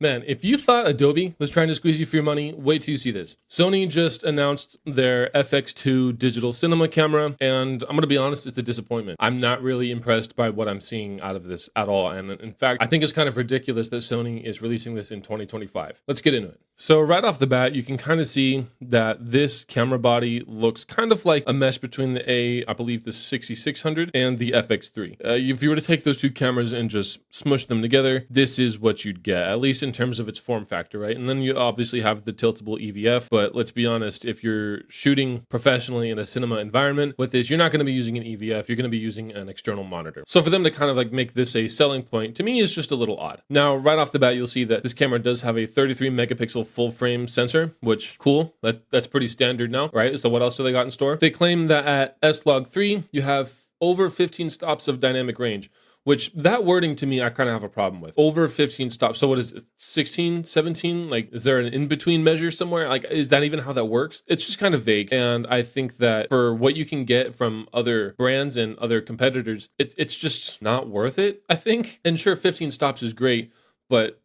Man, if you thought Adobe was trying to squeeze you for your money, wait till you see this. Sony just announced their FX2 digital cinema camera, and I'm gonna be honest, it's a disappointment. I'm not really impressed by what I'm seeing out of this at all. And in fact, I think it's kind of ridiculous that Sony is releasing this in 2025. Let's get into it. So right off the bat, you can kind of see that this camera body looks kind of like a mesh between I believe the 6600 and the FX3. If you were to take those two cameras and just smush them together, this is what you'd get, at least in terms of its form factor, right? And then you obviously have the tiltable EVF, but let's be honest, if you're shooting professionally in a cinema environment with this, you're not going to be using an EVF, you're going to be using an external monitor. So for them to kind of like make this a selling point, to me is just a little odd. Now, right off the bat, you'll see that this camera does have a 33 megapixel full frame sensor, which cool, that's pretty standard now, right? So what else do they got in store? They claim that at S-Log3, you have over 15 stops of dynamic range, which that wording to me, I kind of have a problem with. Over 15 stops. So what is it, 16, 17? Like, is there an in-between measure somewhere? Like, is that even how that works? It's just kind of vague. And I think that for what you can get from other brands and other competitors, it's just not worth it, I think. And sure, 15 stops is great, but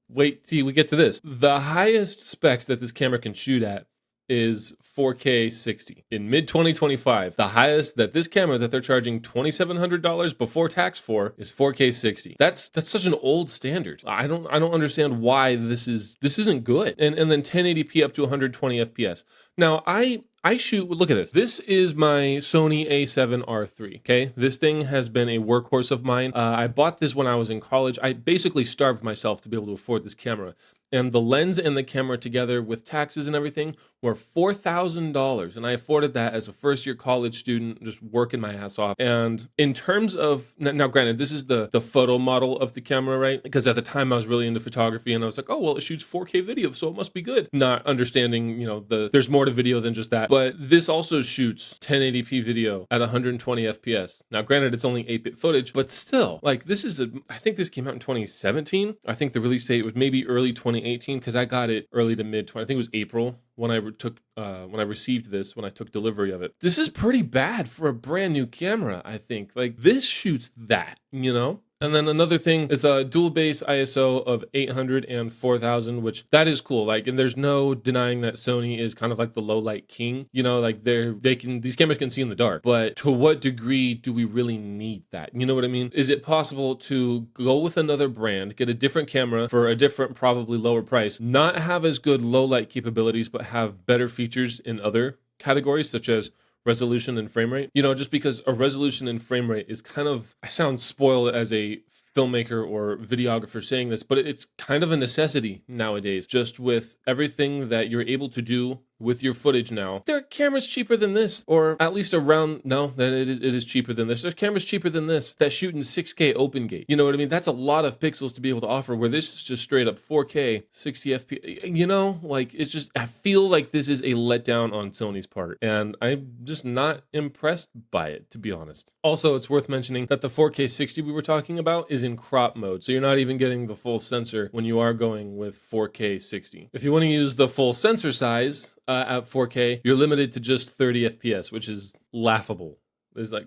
wait till we get to this. The highest specs that this camera can shoot at is 4K 60. In mid-2025, the highest that this camera that they're charging $2,700 before tax for is 4K 60. That's such an old standard. I don't understand why this isn't good. And then 1080p up to 120 FPS. Now, I shoot, look at this. This is my Sony a7R III, okay? This thing has been a workhorse of mine. I bought this when I was in college. I basically starved myself to be able to afford this camera. And the lens and the camera together with taxes and everything were $4,000. And I afforded that as a first-year college student, just working my ass off. And in terms of, now granted, this is the photo model of the camera, right? Because at the time I was really into photography and I was like, oh, well, it shoots 4K video, so it must be good. Not understanding, there's more to video than just that. But this also shoots 1080p video at 120 FPS. Now, granted, it's only 8-bit footage, but still, like I think this came out in 2017. I think the release date was maybe early 2018 because I got it early to mid 20. I think it was April when I received this, when I took delivery of it. This is pretty bad for a brand new camera, I think. Like, this shoots that, And then another thing is a dual base ISO of 800 and 4000, which that is cool. Like, and there's no denying that Sony is kind of like the low light king. Like these cameras can see in the dark. But to what degree do we really need that? You know what I mean? Is it possible to go with another brand, get a different camera for a different, probably lower price, not have as good low light capabilities, but have better features in other categories, such as resolution and frame rate? Just because a resolution and frame rate is kind of, I sound spoiled as a filmmaker or videographer saying this, but it's kind of a necessity nowadays, just with everything that you're able to do with your footage now. There are cameras cheaper than this, or at least it is cheaper than this. There's cameras cheaper than this that shoot in 6K open gate. You know what I mean? That's a lot of pixels to be able to offer, where this is just straight up 4K, 60 FPS. It's just, I feel like this is a letdown on Sony's part, and I'm just not impressed by it, to be honest. Also, it's worth mentioning that the 4K 60 we were talking about is in crop mode, so you're not even getting the full sensor when you are going with 4K 60. If you want to use the full sensor size, at 4K, you're limited to just 30 FPS, which is laughable. It's like,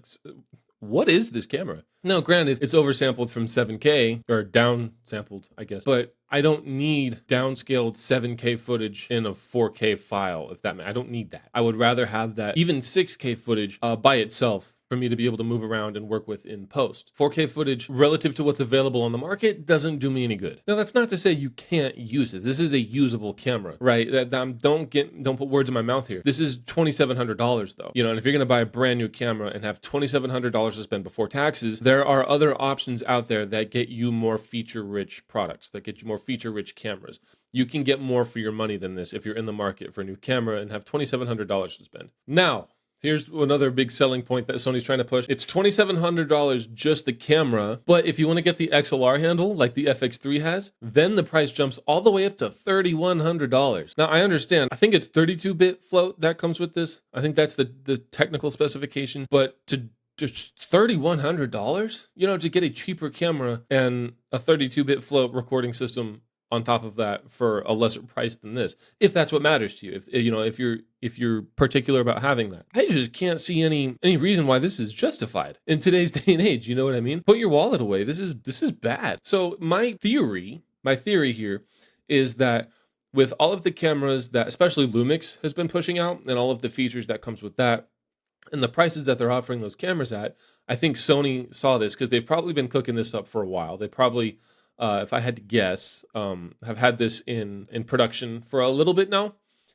what is this camera? Now, granted, it's oversampled from 7K, or downsampled, I guess, but I don't need downscaled 7K footage in a 4K file, I don't need that. I would rather have that, even 6K footage by itself, for me to be able to move around and work with in post. 4K footage relative to what's available on the market doesn't do me any good. Now, that's not to say you can't use it. This is a usable camera, right? Don't put words in my mouth here. This is $2,700 though. And if you're gonna buy a brand new camera and have $2,700 to spend before taxes, there are other options out there that get you more feature-rich products, that get you more feature-rich cameras. You can get more for your money than this if you're in the market for a new camera and have $2,700 to spend. Now, here's another big selling point that Sony's trying to push. It's $2,700 just the camera, but if you want to get the XLR handle like the FX3 has, then the price jumps all the way up to $3,100. Now, I understand. I think it's 32-bit float that comes with this. I think that's the technical specification, but to just $3,100, to get a cheaper camera and a 32-bit float recording system on top of that for a lesser price than this, if that's what matters to you, if you're particular about having that. I just can't see any reason why this is justified in today's day and age. You know what I mean? Put your wallet away. This is bad. So my theory My theory here is that with all of the cameras that especially Lumix has been pushing out and all of the features that comes with that, and the prices that they're offering those cameras at, I think Sony saw this because they've probably been cooking this up for a while. They probably, if I had to guess, have had this in production for a little bit now,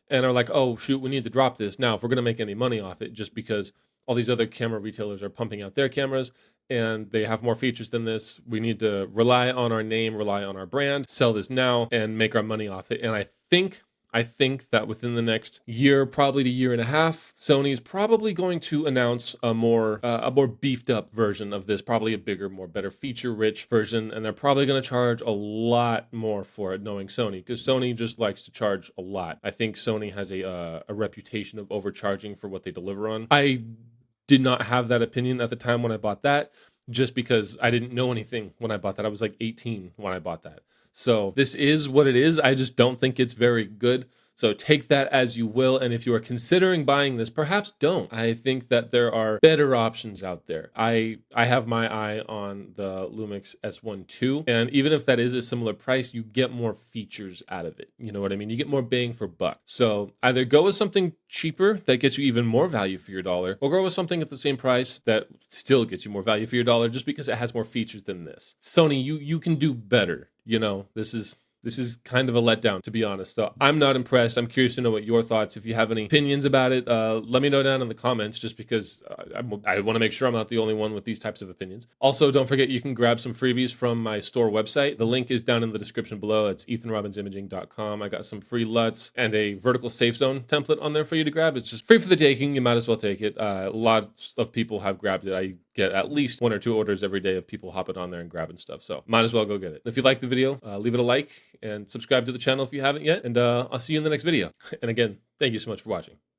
and are like, oh shoot, we need to drop this now if we're going to make any money off it, just because all these other camera retailers are pumping out their cameras and they have more features than this. We need to rely on our name, rely on our brand, sell this now, and make our money off it. And I think that within the next year, probably to year and a half, Sony's probably going to announce a more beefed up version of this, probably a bigger, more better feature rich version, and they're probably going to charge a lot more for it, knowing Sony, because Sony just likes to charge a lot. I think Sony has a reputation of overcharging for what they deliver on. I did not have that opinion at the time when I bought that, just because I didn't know anything when I bought that. I was like 18 when I bought that. So this is what it is. I just don't think it's very good. So take that as you will. And if you are considering buying this, perhaps don't. I think that there are better options out there. I have my eye on the Lumix S1 II. And even if that is a similar price, you get more features out of it. You know what I mean? You get more bang for buck. So either go with something cheaper that gets you even more value for your dollar, or go with something at the same price that still gets you more value for your dollar just because it has more features than this. Sony, you can do better. You know, this is kind of a letdown, to be honest. So I'm not impressed. I'm curious to know what your thoughts. If you have any opinions about it, let me know down in the comments, just because I want to make sure I'm not the only one with these types of opinions. Also, don't forget you can grab some freebies from my store website. The link is down in the description below. It's ethanrobinsimaging.com. I got some free LUTs and a vertical safe zone template on there for you to grab. It's just free for the taking. You might as well take it. Lots of people have grabbed it. I get at least 1 or 2 orders every day of people hopping on there and grabbing stuff. So might as well go get it. If you like the video, leave it a like and subscribe to the channel if you haven't yet. And I'll see you in the next video. And again, thank you so much for watching.